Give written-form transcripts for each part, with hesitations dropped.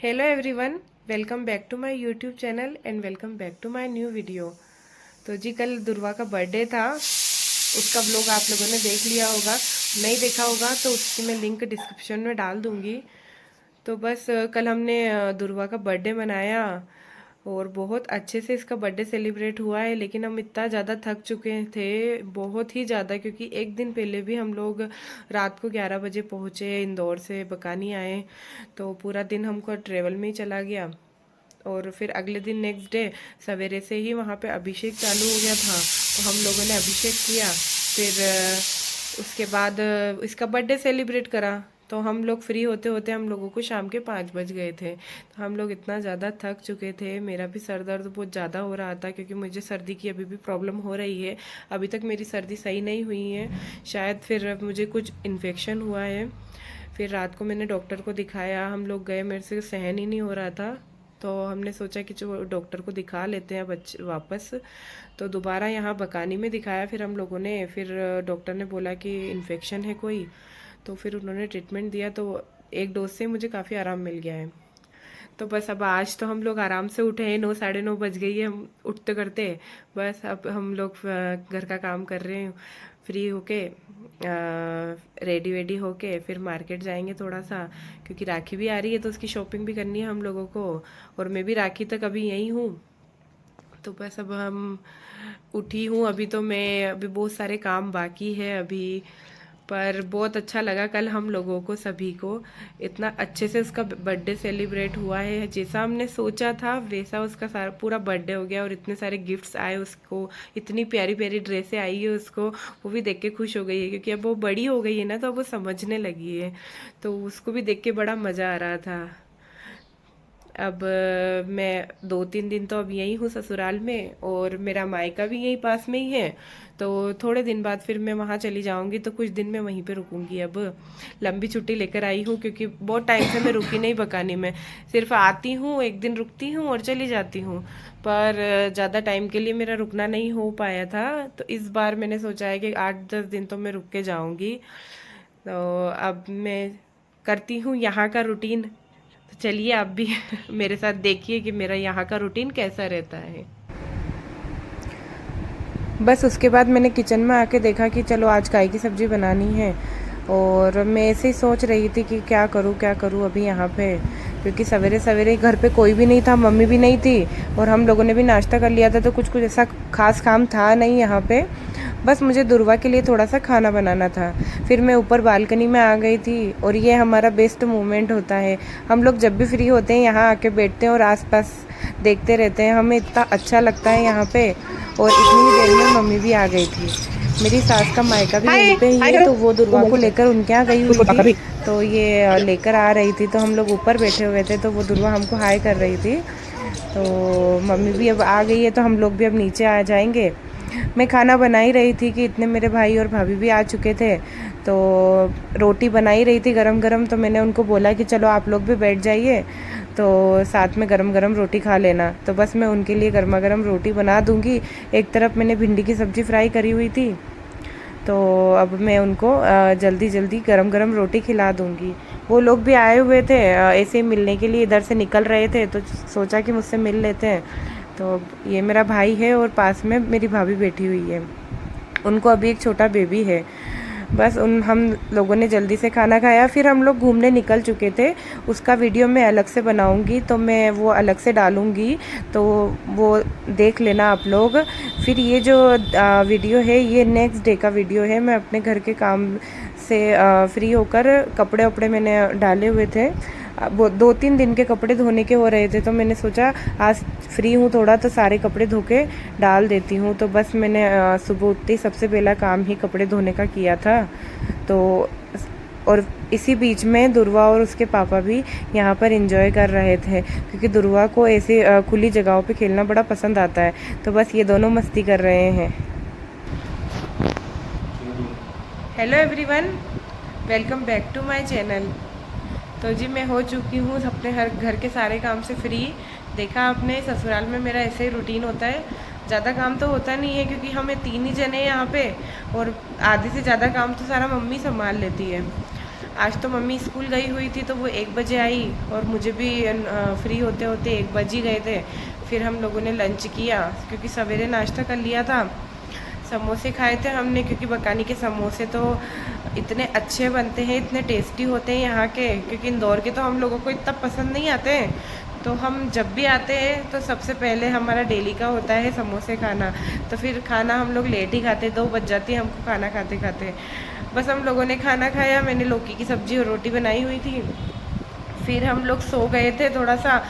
Hello everyone, welcome back to my YouTube channel and welcome back to my new video. तो जी कल दुर्वा का बर्थडे था, उसका व्लॉग आप लोगों ने देख लिया होगा। नहीं देखा होगा तो उसकी मैं लिंक डिस्क्रिप्शन में डाल दूँगी। तो बस कल हमने दुर्वा का बर्थडे मनाया और बहुत अच्छे से इसका बर्थडे सेलिब्रेट हुआ है। लेकिन हम इतना ज़्यादा थक चुके थे, बहुत ही ज़्यादा, क्योंकि एक दिन पहले भी हम लोग रात को 11 बजे पहुँचे, इंदौर से बकानी आए। तो पूरा दिन हमको ट्रेवल में ही चला गया। और फिर अगले दिन नेक्स्ट डे सवेरे से ही वहाँ पे अभिषेक चालू हो गया था, तो हम लोगों ने अभिषेक किया। फिर उसके बाद इसका बर्थडे सेलिब्रेट करा। तो हम लोग फ्री होते होते हम लोगों को शाम के 5 बज गए थे। तो हम लोग इतना ज़्यादा थक चुके थे, मेरा भी सर दर्द बहुत ज़्यादा हो रहा था, क्योंकि मुझे सर्दी की अभी भी प्रॉब्लम हो रही है। अभी तक मेरी सर्दी सही नहीं हुई है, शायद फिर मुझे कुछ इन्फेक्शन हुआ है। फिर रात को मैंने डॉक्टर को दिखाया, हम लोग गए, मेरे से सहन ही नहीं हो रहा था। तो हमने सोचा कि जो डॉक्टर को दिखा लेते हैं बच्चे वापस। तो दोबारा यहाँ बकानी में दिखाया फिर हम लोगों ने। फिर डॉक्टर ने बोला कि इन्फेक्शन है कोई, तो फिर उन्होंने ट्रीटमेंट दिया। तो एक डोज से मुझे काफ़ी आराम मिल गया है। तो बस अब आज तो हम लोग आराम से उठे हैं, 9 साढ़े 9 बज गई है हम उठते करते। बस अब हम लोग घर का काम कर रहे हैं, फ्री होके रेडी वेडी होके फिर मार्केट जाएंगे थोड़ा सा, क्योंकि राखी भी आ रही है तो उसकी शॉपिंग भी करनी है हम लोगों को। और मैं भी राखी तक अभी यहीं हूँ। तो बस अब हम उठी हूँ अभी, तो मैं अभी बहुत सारे काम बाकी है अभी। पर बहुत अच्छा लगा कल हम लोगों को सभी को, इतना अच्छे से उसका बर्थडे सेलिब्रेट हुआ है। जैसा हमने सोचा था वैसा उसका सारा पूरा बर्थडे हो गया। और इतने सारे गिफ्ट्स आए उसको, इतनी प्यारी प्यारी ड्रेसें आई है उसको, वो भी देख के खुश हो गई है, क्योंकि अब वो बड़ी हो गई है ना, तो अब वो समझने लगी है। तो उसको भी देख के बड़ा मज़ा आ रहा था। अब मैं 2-3 दिन तो अब यहीं हूँ ससुराल में, और मेरा मायका भी यहीं पास में ही है। तो थोड़े दिन बाद फिर मैं वहाँ चली जाऊँगी, तो कुछ दिन मैं वहीं पे रुकूँगी। अब लंबी छुट्टी लेकर आई हूँ, क्योंकि बहुत टाइम से मैं रुकी नहीं बकानी में। सिर्फ आती हूँ, एक दिन रुकती हूँ और चली जाती हूँ। पर ज़्यादा टाइम के लिए मेरा रुकना नहीं हो पाया था, तो इस बार मैंने सोचा है कि 8-10 दिन तो मैं रुक के जाऊँगी। तो अब मैं करती हूँ यहाँ का रूटीन। तो चलिए आप भी मेरे साथ देखिए कि मेरा यहाँ का रूटीन कैसा रहता है। बस उसके बाद मैंने किचन में आके देखा कि चलो आज काय की सब्ज़ी बनानी है। और मैं ऐसे ही सोच रही थी कि क्या करूँ अभी यहाँ पे, क्योंकि सवेरे सवेरे घर पे कोई भी नहीं था, मम्मी भी नहीं थी, और हम लोगों ने भी नाश्ता कर लिया था। तो कुछ कुछ ऐसा खास काम था नहीं यहाँ पे। बस मुझे दुर्वा के लिए थोड़ा सा खाना बनाना था। फिर मैं ऊपर बालकनी में आ गई थी, और ये हमारा बेस्ट मोमेंट होता है। हम लोग जब भी फ्री होते हैं यहाँ आके बैठते हैं और आसपास देखते रहते हैं, हमें इतना अच्छा लगता है यहाँ पे। और इतनी ही देर में मम्मी भी आ गई थी। मेरी सास का मायका भी यहीं पे ही है, तो वो दुर्वा को लेकर उनके यहाँ गई हुई थी। तो ये लेकर आ रही थी, तो हम लोग ऊपर बैठे हुए थे, तो वो दुर्वा हमको हाय कर रही थी। तो मम्मी भी अब आ गई है, तो हम लोग भी अब नीचे आ जाएंगे। मैं खाना बना ही रही थी कि इतने मेरे भाई और भाभी भी आ चुके थे। तो रोटी बनाई रही थी गरम गरम, तो मैंने उनको बोला कि चलो आप लोग भी बैठ जाइए, तो साथ में गरम गरम रोटी खा लेना। तो बस मैं उनके लिए गर्मा गर्म रोटी बना दूंगी। एक तरफ मैंने भिंडी की सब्ज़ी फ्राई करी हुई थी, तो अब मैं उनको जल्दी जल्दी गरम गरम रोटी खिला दूंगी। वो लोग भी आए हुए थे, ऐसे ही मिलने के लिए इधर से निकल रहे थे, तो सोचा कि मुझसे मिल लेते हैं। तो ये मेरा भाई है और पास में मेरी भाभी बैठी हुई है, उनको अभी एक छोटा बेबी है। बस उन हम लोगों ने जल्दी से खाना खाया, फिर हम लोग घूमने निकल चुके थे। उसका वीडियो मैं अलग से बनाऊंगी, तो मैं वो अलग से डालूंगी, तो वो देख लेना आप लोग। फिर ये जो वीडियो है ये नेक्स्ट डे का वीडियो है। मैं अपने घर के काम से फ्री होकर कपड़े वपड़े मैंने डाले हुए थे। वो 2-3 दिन के कपड़े धोने के हो रहे थे, तो मैंने सोचा आज फ्री हूँ थोड़ा, तो सारे कपड़े धो के डाल देती हूँ। तो बस मैंने सुबह उठते ही सबसे पहला काम ही कपड़े धोने का किया था। तो और इसी बीच में दुर्वा और उसके पापा भी यहाँ पर एंजॉय कर रहे थे, क्योंकि दुर्वा को ऐसे खुली जगहों पे खेलना बड़ा पसंद आता है। तो बस ये दोनों मस्ती कर रहे हैं। Hello everyone, welcome back to my channel. तो जी मैं हो चुकी हूँ अपने हर घर के सारे काम से फ्री। देखा आपने, ससुराल में मेरा ऐसे ही रूटीन होता है। ज़्यादा काम तो होता नहीं है, क्योंकि हमें 3 ही जने हैं यहाँ पे, और आधे से ज़्यादा काम तो सारा मम्मी संभाल लेती है। आज तो मम्मी स्कूल गई हुई थी तो वो 1 बजे आई और मुझे भी फ्री होते होते 1 बज ही गए थे। फिर हम लोगों ने लंच किया क्योंकि सवेरे नाश्ता कर लिया था। समोसे खाए थे हमने क्योंकि बकानी के समोसे तो इतने अच्छे बनते हैं, इतने टेस्टी होते हैं यहाँ के, क्योंकि इंदौर के तो हम लोगों को इतना पसंद नहीं आते। तो हम जब भी आते हैं तो सबसे पहले हमारा डेली का होता है समोसे खाना। तो फिर खाना हम लोग लेट ही खाते, 2 बज जाती है हमको खाना खाते खाते। बस हम लोगों ने खाना खाया, मैंने लौकी की सब्ज़ी और रोटी बनाई हुई थी। फिर हम लोग सो गए थे थोड़ा सा,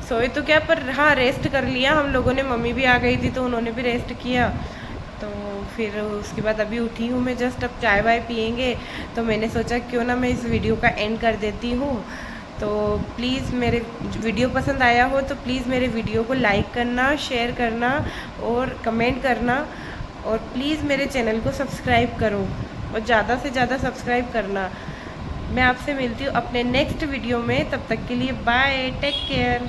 सोए तो क्या पर हाँ रेस्ट कर लिया हम लोगों ने, मम्मी भी आ गई थी तो उन्होंने भी रेस्ट किया। तो फिर उसके बाद अभी उठी हूँ मैं जस्ट, अब चाय वाय पियेंगे। तो मैंने सोचा क्यों ना मैं इस वीडियो का एंड कर देती हूँ। तो प्लीज़ मेरे वीडियो पसंद आया हो तो प्लीज़ मेरे वीडियो को लाइक करना, शेयर करना और कमेंट करना, और प्लीज़ मेरे चैनल को सब्सक्राइब करो और ज़्यादा से ज़्यादा सब्सक्राइब करना। मैं आपसे मिलती हूँ अपने नेक्स्ट वीडियो में, तब तक के लिए बाय, टेक केयर।